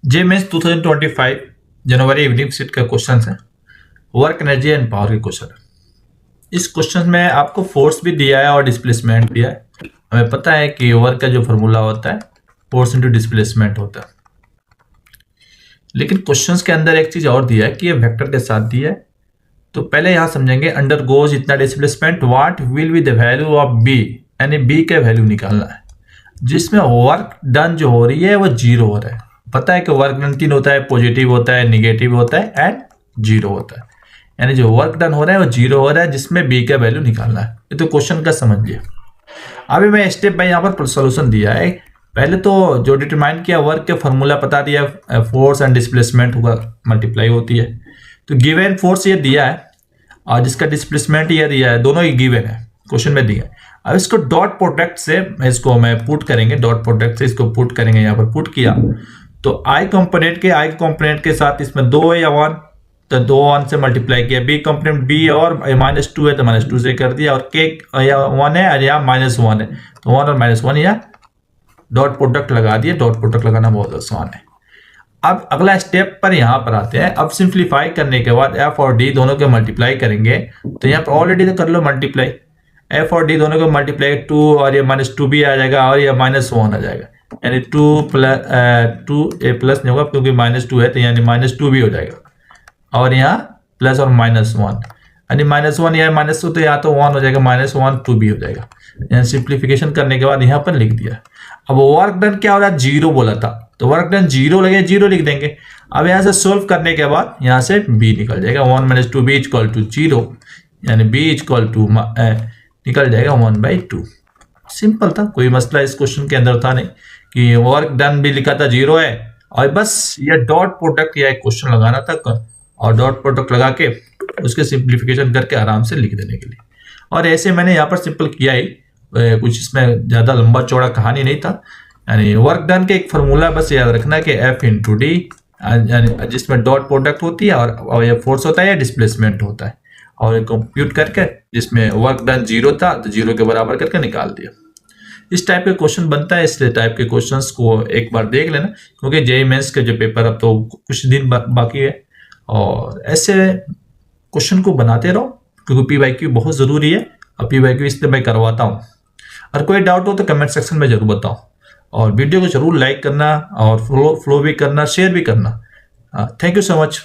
जेमेंस 2025 जनवरी evening seat का question है, work energy and power के क्वेश्चन है। इस क्वेश्चन में आपको फोर्स भी दिया है और डिस्प्लेसमेंट दिया है। हमें पता है कि वर्क का जो फॉर्मूला होता है फोर्स इनटू डिस्प्लेसमेंट होता है, लेकिन क्वेश्चंस के अंदर एक चीज और दिया है कि ये वेक्टर के साथ दिया है। तो पहले यहां समझेंगे, अंडर गोज इतना displacement, what will be the value of b, यानी बी का वैल्यू निकालना है, जिसमें वर्क डन जो हो रही है वो जीरो हो रहा है। पता है कि वर्क डन तीन होता है, पॉजिटिव होता है, निगेटिव होता है एंड जीरो होता है, यानी जो वर्क डन हो रहा है वो जीरो हो रहा है, जिसमें बी का वैल्यू निकालना है। ये तो क्वेश्चन का समझ लिया। अभी मैं स्टेप बाय यहाँ पर सोल्यूशन दिया है। पहले तो जो डिटरमाइन किया वर्क के फॉर्मूला बता दिया, फोर्स एंड डिस्प्लेसमेंट होगा मल्टीप्लाई होती है। तो गिवन फोर्स ये दिया है और जिसका डिस्प्लेसमेंट ये दिया है, दोनों ही गिवन है, क्वेश्चन में दिया है। अब इसको डॉट प्रोडक्ट से इसको मैं पुट करेंगे, डॉट प्रोडक्ट से इसको पुट करेंगे। यहाँ पर पुट किया तो आई कंपोनेंट के साथ इसमें दो है या वन, तो दो वन से मल्टीप्लाई किया। बी कंपोनेंट बी और -2 है तो -2 से कर दिया, और के या वन है और या -1 है तो 1 और -1 या डॉट प्रोडक्ट लगा दिया। डॉट प्रोडक्ट लगाना बहुत आसान है। अब अगला स्टेप पर यहाँ पर आते हैं। अब सिंप्लीफाई करने के बाद एफ और डी दोनों के मल्टीप्लाई करेंगे, तो यहाँ पर ऑलरेडी तो कर लो मल्टीप्लाई, एफ और डी दोनों को मल्टीप्लाई 2 और ये -2 भी आ जाएगा और ये -1 आ जाएगा, यानी 2 ए प्लस नहीं होगा क्योंकि -2 है तो यानी -2 भी हो जाएगा, और यहाँ प्लस और -1 यानी -1 या -2 तो यहाँ तो 1 हो जाएगा, -1 2 भी हो जाएगा। यानी सिंप्लीफिकेशन करने के बाद यहाँ पर लिख दिया। अब वर्क डन क्या हो रहा है, जीरो बोला था तो वर्क डन जीरो लगे, जीरो लिख देंगे। अब यहाँ से सोल्व करने के बाद यहाँ से बी निकल जाएगा, 1 - 2 बी इक्वल टू 0, यानी बी इक्वल टू निकल जाएगा 1/2। सिंपल था, कोई मसला इस क्वेश्चन के अंदर था नहीं कि वर्क डन भी लिखा था जीरो है, और बस ये डॉट प्रोडक्ट या एक क्वेश्चन लगाना था और डॉट प्रोडक्ट लगा के उसके सिंप्लीफिकेशन करके आराम से लिख देने के लिए। और ऐसे मैंने यहाँ पर सिंपल किया ही, कुछ इसमें ज़्यादा लंबा चौड़ा कहानी नहीं था। यानी वर्क डन के एक फार्मूला बस याद रखना कि F × D, यानी जिसमें डॉट प्रोडक्ट होती है और ये फोर्स होता है या डिस्प्लेसमेंट होता है, और कंप्यूट करके जिसमें वर्क डन जीरो था तो जीरो के बराबर करके निकाल दिया। इस टाइप के क्वेश्चन बनता है, इसलिए टाइप के क्वेश्चंस को एक बार देख लेना, क्योंकि जेईई मेंस के जो पेपर अब तो कुछ दिन बाकी है, और ऐसे क्वेश्चन को बनाते रहो क्योंकि PYQ बहुत ज़रूरी है। और PYQ इसलिए मैं करवाता हूँ। और कोई डाउट हो तो कमेंट सेक्शन में ज़रूर बताओ, और वीडियो को जरूर लाइक करना और फॉलो भी करना, शेयर भी करना। Thank you so much.